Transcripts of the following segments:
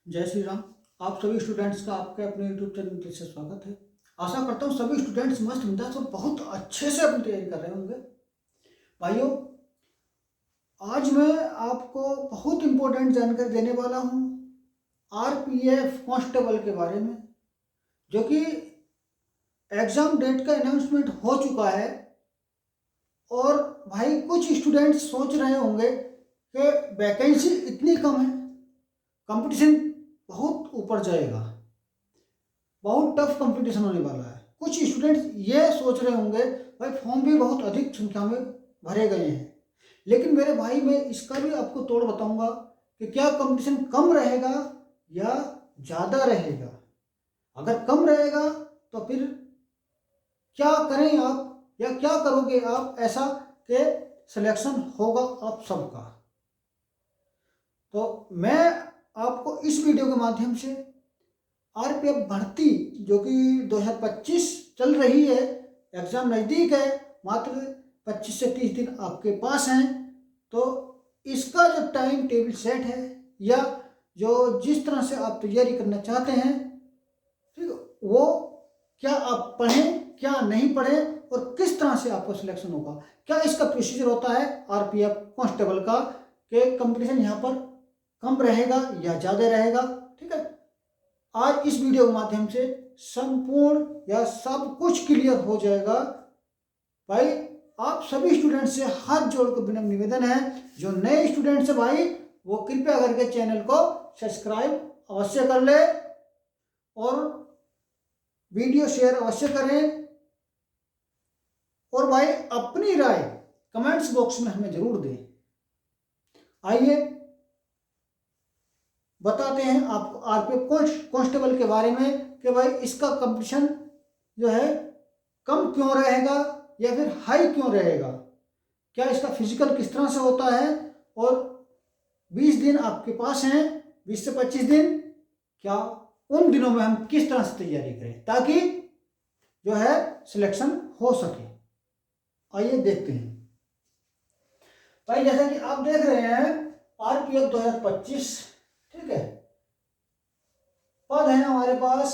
जय श्री राम। आप सभी स्टूडेंट्स का आपके अपने यूट्यूब चैनल पर से स्वागत है। आशा करता हूँ सभी स्टूडेंट्स मस्त बिंदास और बहुत अच्छे से अपनी तैयारी कर रहे होंगे। भाइयों, आज मैं आपको बहुत इम्पोर्टेंट जानकारी देने वाला हूँ आरपीएफ कांस्टेबल के बारे में, जो कि एग्ज़ाम डेट का अनाउंसमेंट हो चुका है। और भाई कुछ स्टूडेंट्स सोच रहे होंगे कि वैकेंसी इतनी कम है, कंपटीशन बहुत ऊपर जाएगा, बहुत टफ कंपटीशन होने वाला है। कुछ स्टूडेंट्स ये सोच रहे होंगे भाई फॉर्म भी बहुत अधिक संख्या में भरे गए हैं, लेकिन मेरे भाई मैं इसका भी आपको तोड़ बताऊंगा कि क्या कंपटीशन कम रहेगा या ज़्यादा रहेगा। अगर कम रहेगा तो फिर क्या करें आप, या क्या करोगे आप ऐसा कि सिलेक्शन होगा आप सबका। तो मैं आपको इस वीडियो के माध्यम से आरपीएफ भर्ती जो कि 2025 चल रही है, एग्ज़ाम नज़दीक है, मात्र 25 से 30 दिन आपके पास हैं। तो इसका जो टाइम टेबल सेट है या जो जिस तरह से आप तैयारी करना चाहते हैं, ठीक, वो क्या आप पढ़ें क्या नहीं पढ़ें और किस तरह से आपको सिलेक्शन होगा, क्या इसका प्रोसीजर होता है आरपीएफ कांस्टेबल का, कि कंपटीशन यहाँ पर कम रहेगा या ज़्यादा रहेगा। ठीक है, आज इस वीडियो के माध्यम से संपूर्ण या सब कुछ क्लियर हो जाएगा। भाई आप सभी स्टूडेंट से हाथ जोड़कर विनम्र निवेदन है, जो नए स्टूडेंट्स है भाई वो कृपया करके चैनल को सब्सक्राइब अवश्य कर ले और वीडियो शेयर अवश्य करें। और भाई अपनी राय कमेंट्स बॉक्स में हमें जरूर दें। आइए बताते हैं आपको आरपीएफ कांस्टेबल के बारे में कि भाई इसका कंपटीशन जो है कम क्यों रहेगा या फिर हाई क्यों रहेगा, क्या इसका फिजिकल किस तरह से होता है, और 20 दिन आपके पास हैं, 20 से 25 दिन, क्या उन दिनों में हम किस तरह से तैयारी करें ताकि जो है सिलेक्शन हो सके। आइए देखते हैं। भाई जैसा कि आप देख रहे हैं आरपीएफ 2025, ठीक है, पद है हमारे पास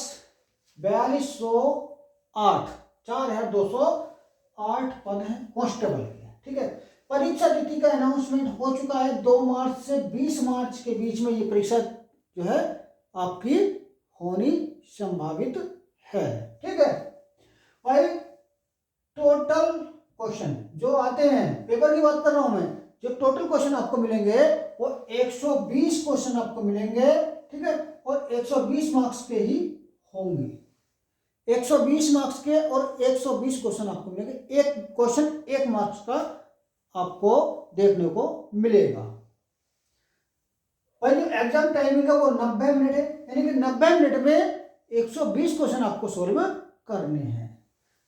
4208, 4208 पद हैं कांस्टेबल के। ठीक है, परीक्षा तिथि का अनाउंसमेंट हो चुका है, 2 मार्च से 20 मार्च के बीच में ये परीक्षा जो है आपकी होनी संभावित है। ठीक है भाई, टोटल क्वेश्चन जो आते हैं, पेपर की बात कर रहा हूं मैं, जो टोटल क्वेश्चन आपको मिलेंगे वो 120 क्वेश्चन आपको मिलेंगे। ठीक है, और 120 मार्क्स के ही होंगे, 120 मार्क्स के और 120 क्वेश्चन आपको मिलेंगे। एक क्वेश्चन 1 मार्क्स का आपको देखने को मिलेगा। और जो एग्जाम टाइमिंग है वो 90 मिनट है, यानी कि 90 मिनट में 120 क्वेश्चन आपको सॉल्व करने हैं।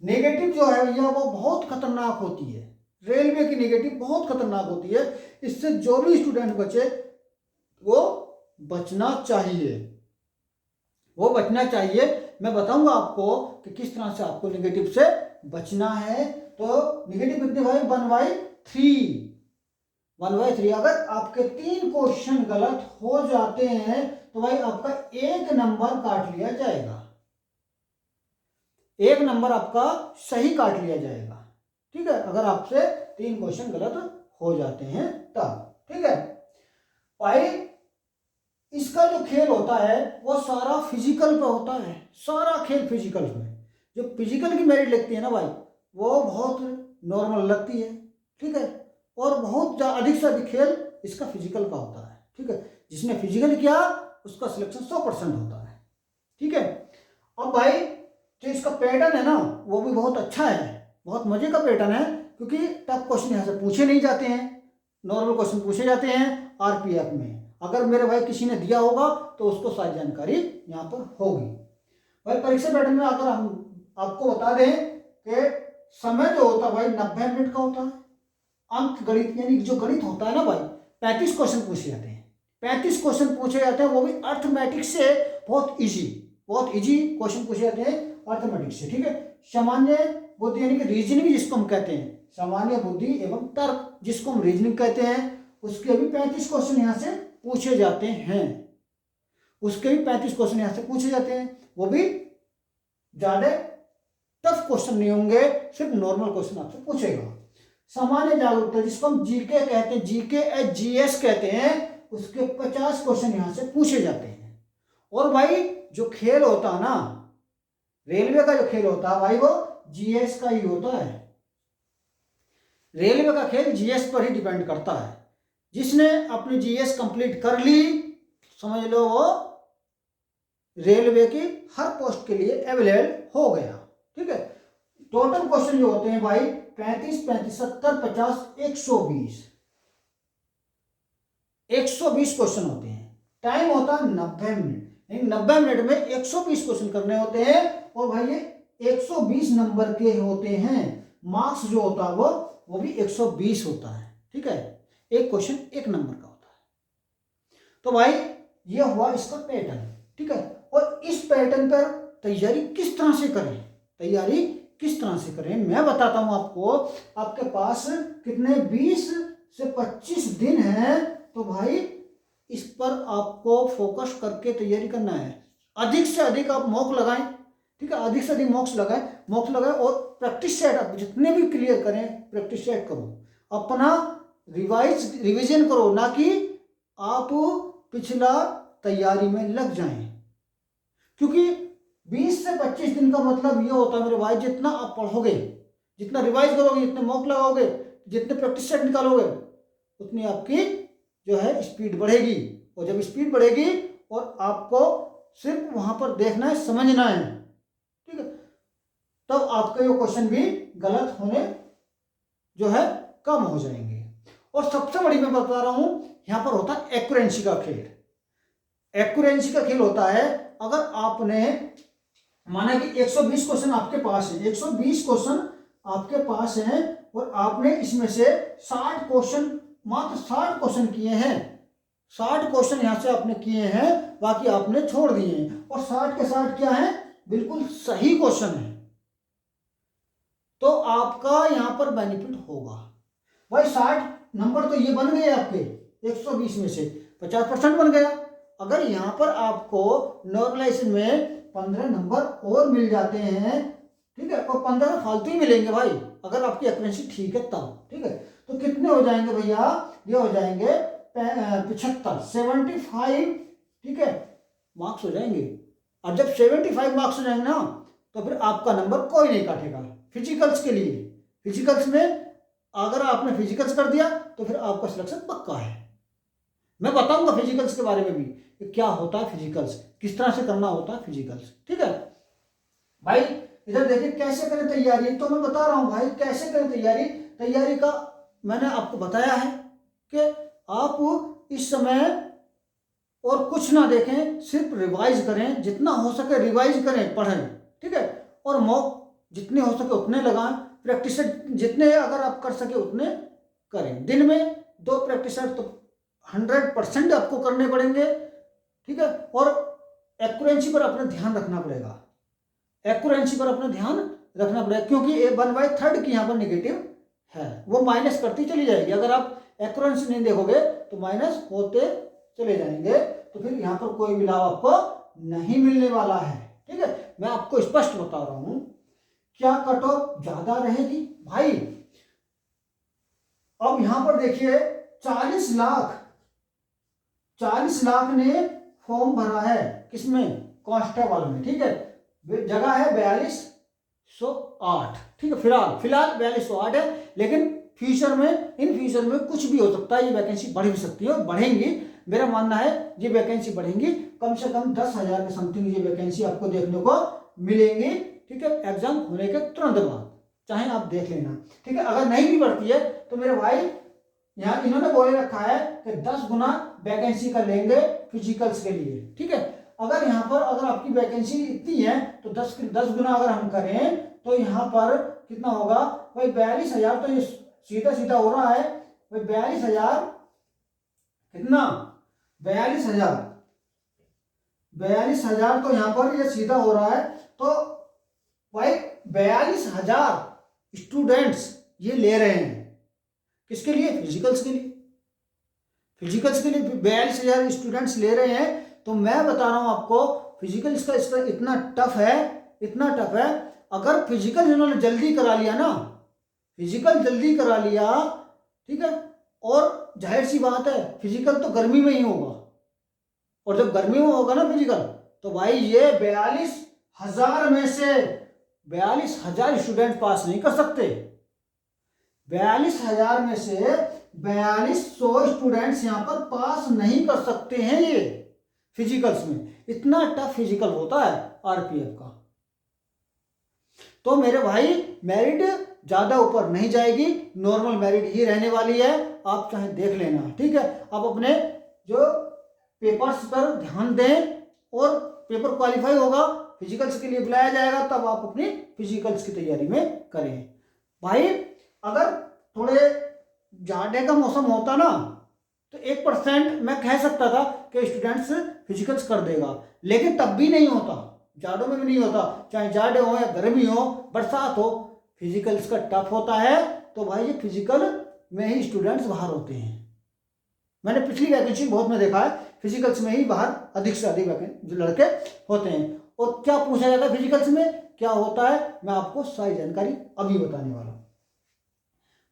नेगेटिव जो है भैया वो बहुत खतरनाक होती है, रेलवे की नेगेटिव बहुत खतरनाक होती है, इससे जो भी स्टूडेंट बचे वो बचना चाहिए, वो बचना चाहिए। मैं बताऊंगा आपको कि किस तरह से आपको नेगेटिव से बचना है। तो नेगेटिव कितने भाई, 1/3। अगर आपके 3 क्वेश्चन गलत हो जाते हैं तो भाई आपका 1 नंबर काट लिया जाएगा, 1 नंबर आपका सही काट लिया जाएगा। ठीक है, अगर आपसे 3 क्वेश्चन गलत हो जाते हैं तब। ठीक है भाई, इसका जो खेल होता है वो सारा फिजिकल पे होता है, सारा खेल फिजिकल में। जो फिजिकल की मेरिट लगती है ना भाई वो बहुत नॉर्मल लगती है। ठीक है, और बहुत अधिक से अधिक खेल इसका फिजिकल का होता है। ठीक है, जिसने फिजिकल किया उसका सिलेक्शन 100% होता है। ठीक है, अब भाई जो इसका पैटर्न है ना वो भी बहुत अच्छा है, बहुत मजे का पैटर्न है, क्योंकि टफ क्वेश्चन यहाँ से पूछे नहीं जाते हैं, नॉर्मल क्वेश्चन पूछे जाते हैं आरपीएफ में। अगर मेरे भाई किसी ने दिया होगा तो उसको सारी जानकारी यहाँ पर होगी। भाई परीक्षा पैटर्न में अगर हम आपको बता दें कि समय जो होता है भाई 90 मिनट का होता है। अंक गणित यानी जो गणित होता है ना भाई, 35 क्वेश्चन पूछे जाते हैं, 35 क्वेश्चन पूछे जाते हैं, वो भी अर्थमेटिक्स से। बहुत इजी क्वेश्चन पूछे जाते हैं अर्थमेटिक्स से। ठीक है, सामान्य बुद्धि यानी कि रीजनिंग जिसको हम कहते हैं, सामान्य बुद्धि एवं तर्क जिसको हम रीजनिंग कहते हैं, उसके भी 35 क्वेश्चन यहाँ से पूछे जाते हैं। उसके भी 35 क्वेश्चन यहाँ से पूछे जाते हैं, वो भी ज़्यादा टफ क्वेश्चन नहीं होंगे, सिर्फ नॉर्मल क्वेश्चन आपसे पूछेगा। सामान्य जागरूकता जिसको हम जीके कहते हैं, जीके या जीएस कहते हैं, उसके 50 क्वेश्चन यहाँ से पूछे जाते हैं। और भाई जो खेल होता है ना, रेलवे का जो खेल होता है भाई, वो जीएस का ही होता है। रेलवे का खेल जीएस पर ही डिपेंड करता है। जिसने अपनी जीएस कंप्लीट कर ली, समझ लो वो रेलवे की हर पोस्ट के लिए अवेलेबल हो गया। ठीक है, टोटल क्वेश्चन जो होते हैं भाई 35, 35, 70, 50, 120 क्वेश्चन होते हैं। टाइम होता है 90 मिनट, 90 मिनट में 120 क्वेश्चन करने होते हैं। और भाई ये 120 नंबर के होते हैं। मार्क्स जो होता है वो भी 120 होता है। ठीक है, एक क्वेश्चन 1 नंबर का होता है। तो भाई ये हुआ इसका पैटर्न। ठीक है, और इस पैटर्न पर तैयारी किस तरह से करें, तैयारी किस तरह से करें मैं बताता हूं आपको। आपके पास कितने 20 से 25 दिन है, तो भाई इस पर आपको फोकस करके तैयारी करना है। अधिक से अधिक आप मॉक लगाएं। ठीक है, अधिक से अधिक मॉक्स लगाएं और प्रैक्टिस सेट आप जितने भी क्लियर करें, प्रैक्टिस सेट करो, अपना रिवीजन करो, ना कि आप पिछला तैयारी में लग जाएं। क्योंकि 20 से 25 दिन का मतलब ये होता है मेरे भाई, जितना आप पढ़ोगे, जितना रिवाइज करोगे, जितने मॉक लगाओगे, जितने प्रैक्टिस सेट निकालोगे, उतनी आपकी जो है स्पीड बढ़ेगी। और जब स्पीड बढ़ेगी और आपको सिर्फ वहां पर देखना है, समझना है, ठीक है, तब आपके ये क्वेश्चन भी गलत होने जो है कम हो जाएंगे। और सबसे बड़ी मैं बता रहा हूं, यहां पर होता है एक्यूरेंसी का खेल। एक्यूरेंसी का खेल होता है, अगर आपने माना कि 120 क्वेश्चन आपके पास है, 120 क्वेश्चन आपके पास हैं, और आपने इसमें से 60 क्वेश्चन, मात्र 60 क्वेश्चन किए हैं, 60 क्वेश्चन यहां से आपने किए हैं, बाकी आपने छोड़ दिए हैं, और 60 के 60 क्या है, बिल्कुल सही क्वेश्चन है, तो आपका यहां पर बेनिफिट होगा। भाई 60 नंबर तो ये बन गए आपके 120 में से 50% बन गया। अगर यहां पर आपको नॉर्मलाइजेशन में 15 नंबर और मिल जाते हैं, ठीक है, और 15 फालतू ही मिलेंगे भाई, अगर आपकी एक्यूरेंसी ठीक है तब। ठीक है, तो कितने हो जाएंगे भैया, ये हो जाएंगे 75, 75, ठीक है, मार्क्स हो जाएंगे। और जब 75 मार्क्स हो जाएंगे ना, तो फिर आपका नंबर कोई नहीं काटेगा। फिजिकल्स के लिए, फिजिकल्स में अगर आपने फिजिकल्स कर दिया तो फिर आपका सिलेक्शन पक्का है। मैं बताऊंगा फिजिकल्स के बारे में भी कि क्या होता है फिजिकल्स, किस तरह से करना होता है फिजिकल्स। ठीक है भाई, इधर देखिए कैसे करें तैयारी, तो मैं बता रहा हूं भाई कैसे करें तैयारी। तैयारी का मैंने आपको बताया है कि आप इस समय और कुछ ना देखें, सिर्फ रिवाइज करें, जितना हो सके रिवाइज करें, पढ़ें। ठीक है, और मॉक जितने हो सके उतने लगाएं, प्रैक्टिस जितने अगर आप कर सके उतने करें। दिन में 2 प्रैक्टिस तो 100% आपको करने पड़ेंगे। ठीक है, और एक्यूरेंसी पर अपना ध्यान रखना पड़ेगा, एक्यूरेंसी पर अपना ध्यान रखना पड़ेगा, क्योंकि 1/3 की यहाँ पर नेगेटिव है, वो माइनस करती चली जाएगी। अगर आप एक्यूरेंसी नहीं देखोगे तो माइनस होते चले जाएंगे, तो फिर यहाँ पर कोई भी लाभ आपको नहीं मिलने वाला है। ठीक है, मैं आपको स्पष्ट बता रहा हूं। क्या कट ऑफ ज्यादा रहेगी भाई, अब यहां पर देखिए 40 लाख ने फॉर्म भरा है, किसमें, कांस्टेबल में। ठीक है, जगह है 4208। ठीक है, फिलहाल 4208 है, लेकिन फ्यूचर में, इन फ्यूचर में कुछ भी हो सकता है, ये वैकेंसी बढ़ भी सकती है और बढ़ेंगी। मेरा मानना है ये वैकेंसी बढ़ेंगी, कम से कम 10,000 के समथिंग ये वैकेंसी आपको देखने को मिलेंगी। ठीक है, एग्जाम होने के तुरंत बाद, चाहे आप देख लेना। ठीक है, अगर नहीं भी बढ़ती है तो मेरे भाई यहाँ इन्होंने बोले रखा है कि 10 गुना वैकेंसी का लेंगे फिजिकल्स के लिए। ठीक है, अगर यहाँ पर अगर आपकी वैकेंसी इतनी है तो 10 गुना अगर हम करें तो यहाँ पर कितना होगा भाई, 42,000, तो ये सीधा सीधा हो रहा है भाई 42,000, कितना 42,000 तो यहाँ पर ये सीधा हो रहा है। तो भाई 42,000 स्टूडेंट्स ये ले रहे हैं, किसके लिए, फिजिकल्स के लिए। फिजिकल्स के लिए 42,000 स्टूडेंट्स ले रहे हैं, तो मैं बता रहा हूँ आपको फिजिकल इसका इतना टफ है। अगर फिजिकल इन्होंने जल्दी करा लिया ना, फिजिकल जल्दी करा लिया, ठीक है, और जाहिर सी बात है फिजिकल तो गर्मी में ही होगा, और जब गर्मी में होगा ना फिजिकल, तो भाई ये 42,000 में से 42,000 स्टूडेंट पास नहीं कर सकते। 42,000 में से 4200 स्टूडेंट्स यहाँ पर पास नहीं कर सकते हैं ये फिजिकल्स में। इतना टफ फिजिकल होता है आरपीएफ का। तो मेरे भाई मेरिट ज्यादा ऊपर नहीं जाएगी, नॉर्मल मेरिट ही रहने वाली है, आप चाहे देख लेना, ठीक है। आप अपने जो पेपर्स पर ध्यान दें, और पेपर क्वालिफाई होगा, फिजिकल्स के लिए बुलाया जाएगा, तब आप अपनी फिजिकल्स की तैयारी में करें। भाई अगर थोड़े जाड़े का मौसम होता ना, तो 1% मैं कह सकता था कि स्टूडेंट्स फिजिकल्स कर देगा, लेकिन तब भी नहीं होता, जाड़ों में भी नहीं होता, चाहे जाड़े हो या गर्मी हो, बरसात हो, फिजिकल्स का टफ होता है। तो भाई ये फिजिकल में ही स्टूडेंट्स बाहर होते हैं। मैंने पिछली वैकेंसी बहुत में देखा है, फिजिकल्स में ही बाहर अधिक से अधिक जो लड़के होते हैं। और क्या पूछा जाता है फिजिकल्स में, क्या होता है, मैं आपको सारी जानकारी अभी बताने वाला हूं।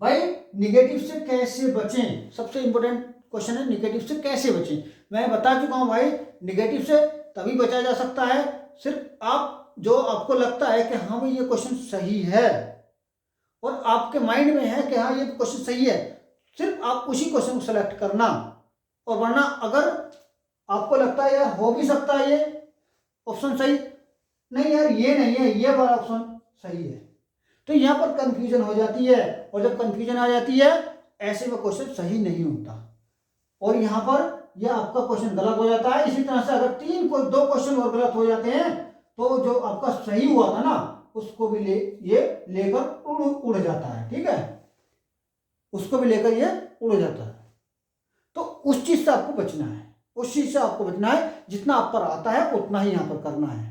भाई निगेटिव से कैसे बचें, सबसे इंपॉर्टेंट क्वेश्चन है, निगेटिव से कैसे बचें। मैं बता चुका हूं भाई, निगेटिव से तभी बचा जा सकता है सिर्फ आप जो आपको लगता है कि हाँ भाई ये क्वेश्चन सही है, और आपके माइंड में है कि हाँ ये क्वेश्चन सही है, सिर्फ आप उसी क्वेश्चन को सेलेक्ट करना। और वरना अगर आपको लगता है यार हो भी सकता है ये ऑप्शन सही, नहीं यार ये नहीं है, ये वाला ऑप्शन सही है, तो यहाँ पर कंफ्यूजन हो जाती है। और जब कंफ्यूजन आ जाती है, ऐसे में क्वेश्चन सही नहीं होता, और यहाँ पर यह आपका क्वेश्चन गलत हो जाता है। इसी तरह से अगर 2 क्वेश्चन और गलत हो जाते हैं, तो जो आपका सही हुआ था ना, उसको भी ये लेकर उड़ जाता है, ठीक है, उसको भी लेकर ये उड़ जाता है। तो उस चीज से आपको बचना है, उस चीज से आपको बचना है, जितना आप पर आता है उतना ही यहाँ पर करना है,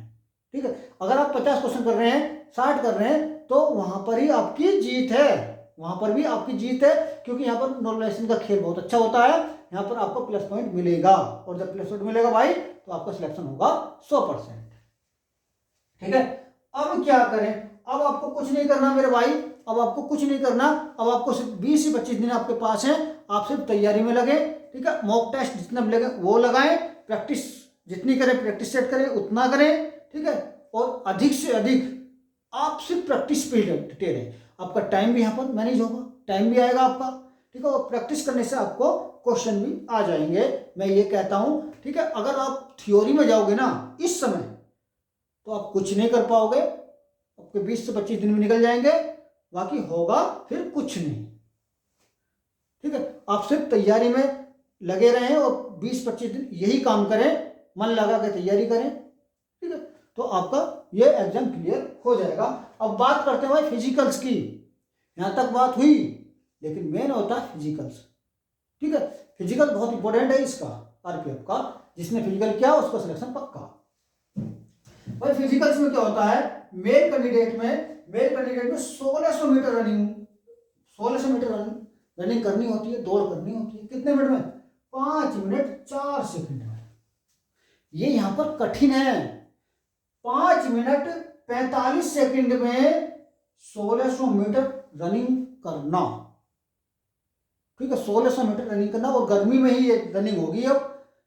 ठीक है। अगर आप 50 क्वेश्चन कर रहे हैं, 60 कर रहे हैं, तो वहां पर ही आपकी जीत है, वहां पर भी आपकी जीत है, क्योंकि यहाँ पर नॉर्मलाइजेशन का खेल बहुत अच्छा होता है। यहाँ पर आपको प्लस पॉइंट मिलेगा, और जब प्लस पॉइंट मिलेगा भाई, तो आपका सिलेक्शन होगा 100%, ठीक है। अब क्या करें, अब आपको कुछ नहीं करना मेरे भाई, अब आपको कुछ नहीं करना, अब आपको सिर्फ 20 से 25 दिन आपके पास है, आप सिर्फ तैयारी में लगे, ठीक है। मॉक टेस्ट जितना लगे वो लगाएं, प्रैक्टिस जितनी करें, प्रैक्टिस सेट करें उतना करें, ठीक है। और अधिक से अधिक आप सिर्फ प्रैक्टिस पे डटे रहें, आपका टाइम भी यहाँ पर मैनेज होगा, टाइम भी आएगा आपका, ठीक है। और प्रैक्टिस करने से आपको क्वेश्चन भी आ जाएंगे, मैं ये कहता हूं, ठीक है। अगर आप थ्योरी में जाओगे ना इस समय, तो आप कुछ नहीं कर पाओगे, आपके 20 से 25 दिन में निकल जाएंगे, बाकी होगा फिर कुछ नहीं, ठीक है। आप सिर्फ तैयारी में लगे रहें और 20-25 दिन यही काम करें, मन लगा के तैयारी करें, ठीक है, तो आपका ये एग्जाम क्लियर हो जाएगा। अब बात करते हैं भाई फिजिकल्स की, यहां तक बात हुई, लेकिन मेन होता है फिजिकल्स, ठीक है। फिजिकल बहुत इंपॉर्टेंट है इसका, आरपीएफ का, जिसने फिजिकल किया उसका सिलेक्शन पक्का। भाई फिजिकल्स में क्या होता है, मेल कैंडिडेट में 1600 मीटर रनिंग करनी होती है, दौड़ करनी होती है, कितने मिनट में, 5 मिनट 4 सेकंड में। ये यहां पर कठिन है, 5 मिनट 45 सेकंड में 1600 मीटर रनिंग करना, ठीक है। 1600 मीटर रनिंग करना, और गर्मी में ही ये रनिंग होगी अब,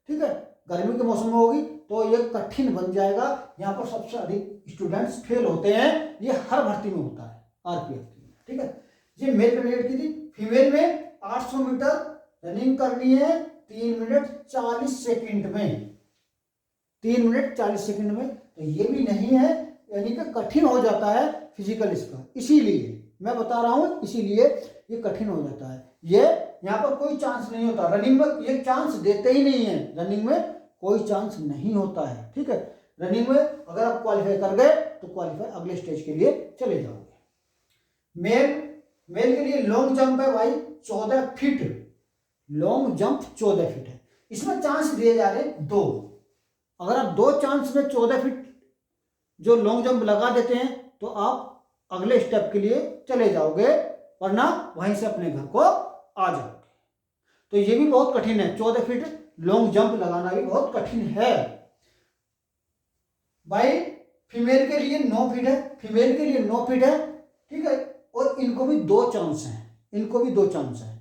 ठीक है, गर्मी के मौसम में होगी, तो ये कठिन बन जाएगा। यहाँ पर सबसे अधिक स्टूडेंट्स फेल होते हैं, ये हर भर्ती में होता है आरपीएफ की, ठीक है। ये मेल कैंडिडेट की थी। फीमेल में 800 मीटर रनिंग करनी है 3 मिनट 40 सेकंड में, 3 मिनट 40 सेकंड में, तो ये भी नहीं है, यानी कि कठिन हो जाता है फिजिकल इसका, इसीलिए मैं बता रहा हूं, इसीलिए ये कठिन हो जाता है। ये यहाँ पर कोई चांस नहीं होता, रनिंग में ये चांस देते ही नहीं है, रनिंग में कोई चांस नहीं होता है, ठीक है। रनिंग में अगर आप क्वालिफाई कर गए, तो क्वालिफाई अगले स्टेज के लिए चले जाओगे। मेल के लिए लॉन्ग जंप है भाई 14 फीट, लॉन्ग जंप 14 फीट है, इसमें चांस दिए जा रहे 2। अगर आप 2 चांस में 14 फीट जो लॉन्ग जंप लगा देते हैं, तो आप अगले स्टेप के लिए चले जाओगे, वरना वहीं से अपने घर को आ जाओगे। तो ये भी बहुत कठिन है, 14 फीट लॉन्ग जंप लगाना भी बहुत कठिन है भाई। फीमेल के लिए 9 फीट है, फीमेल के लिए 9 फीट है, ठीक है, और इनको भी 2 चांस हैं, इनको भी 2 चांस हैं,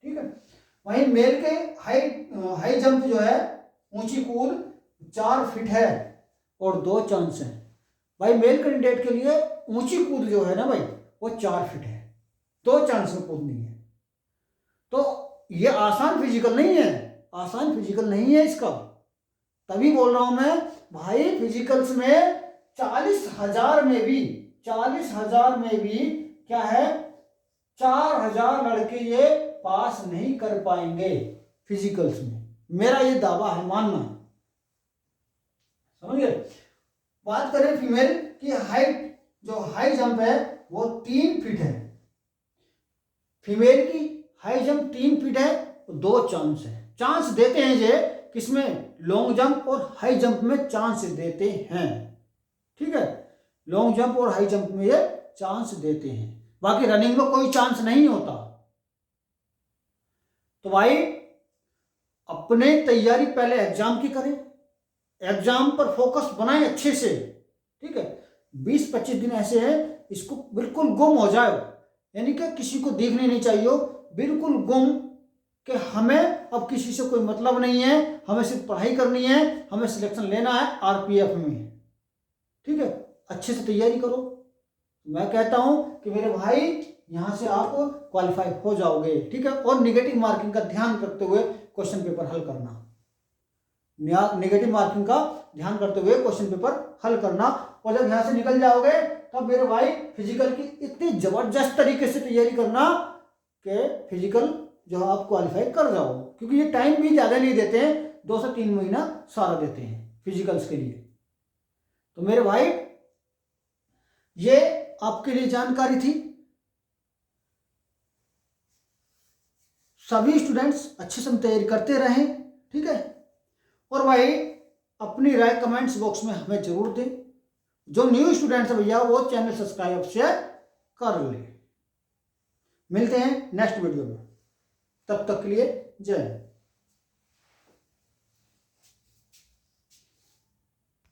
ठीक है। वहीं मेल के हाई जंप जो है, ऊंची कूद 4 फीट है और 2 चांस हैं भाई। मेल कैंडिडेट के लिए ऊंची कूद जो है ना भाई, वो 4 फीट है, 2 चांस में कूदनी है। तो ये आसान फिजिकल नहीं है, आसान फिजिकल नहीं है इसका। तभी बोल रहा हूं मैं भाई, फिजिकल्स में 40,000 में भी, 40,000 में भी क्या है, 4,000 लड़के ये पास नहीं कर पाएंगे फिजिकल्स में, मेरा ये दावा है, मानना है, समझ गए। बात करें फीमेल की हाइट, जो हाई जंप है वो 3 फीट है, फीमेल की हाई जंप 3 फीट है, 2 चांस है, चांस देते हैं ये किसमें, लॉन्ग जंप और हाई जंप में चांस देते हैं, ठीक है, लॉन्ग जंप और हाई जंप में ये चांस देते हैं, बाकी रनिंग में कोई चांस नहीं होता। तो भाई अपने तैयारी पहले एग्जाम की करें, एग्जाम पर फोकस बनाएं अच्छे से, ठीक है। 20-25 दिन ऐसे है, इसको बिल्कुल गुम हो जाए, यानी कि किसी को दिखने नहीं चाहिए, बिल्कुल गुम, कि हमें अब किसी से कोई मतलब नहीं है, हमें सिर्फ पढ़ाई करनी है, हमें सिलेक्शन लेना है आरपीएफ में, ठीक है। अच्छे से तैयारी करो, मैं कहता हूं कि मेरे भाई यहां से आप क्वालिफाई हो जाओगे, ठीक है। और नेगेटिव मार्किंग का ध्यान रखते हुए क्वेश्चन पेपर हल करना, नेगेटिव मार्किंग का ध्यान करते हुए क्वेश्चन पेपर हल करना। और जब यहां से निकल जाओगे तब मेरे भाई फिजिकल की इतनी जबरदस्त तरीके से तैयारी करना कि फिजिकल जो आप क्वालिफाई कर जाओ, क्योंकि ये टाइम भी ज़्यादा नहीं देते हैं, 2 से 3 महीना सारा देते हैं फिजिकल्स के लिए। तो मेरे भाई ये आपके लिए जानकारी थी, सभी स्टूडेंट्स अच्छे से तैयारी करते रहें, ठीक है। और भाई अपनी राय कमेंट्स बॉक्स में हमें जरूर दें, जो न्यू स्टूडेंट्स है भैया वो चैनल सब्सक्राइब शेयर कर ले। मिलते हैं नेक्स्ट वीडियो में, तब तक के लिए जय हिंद।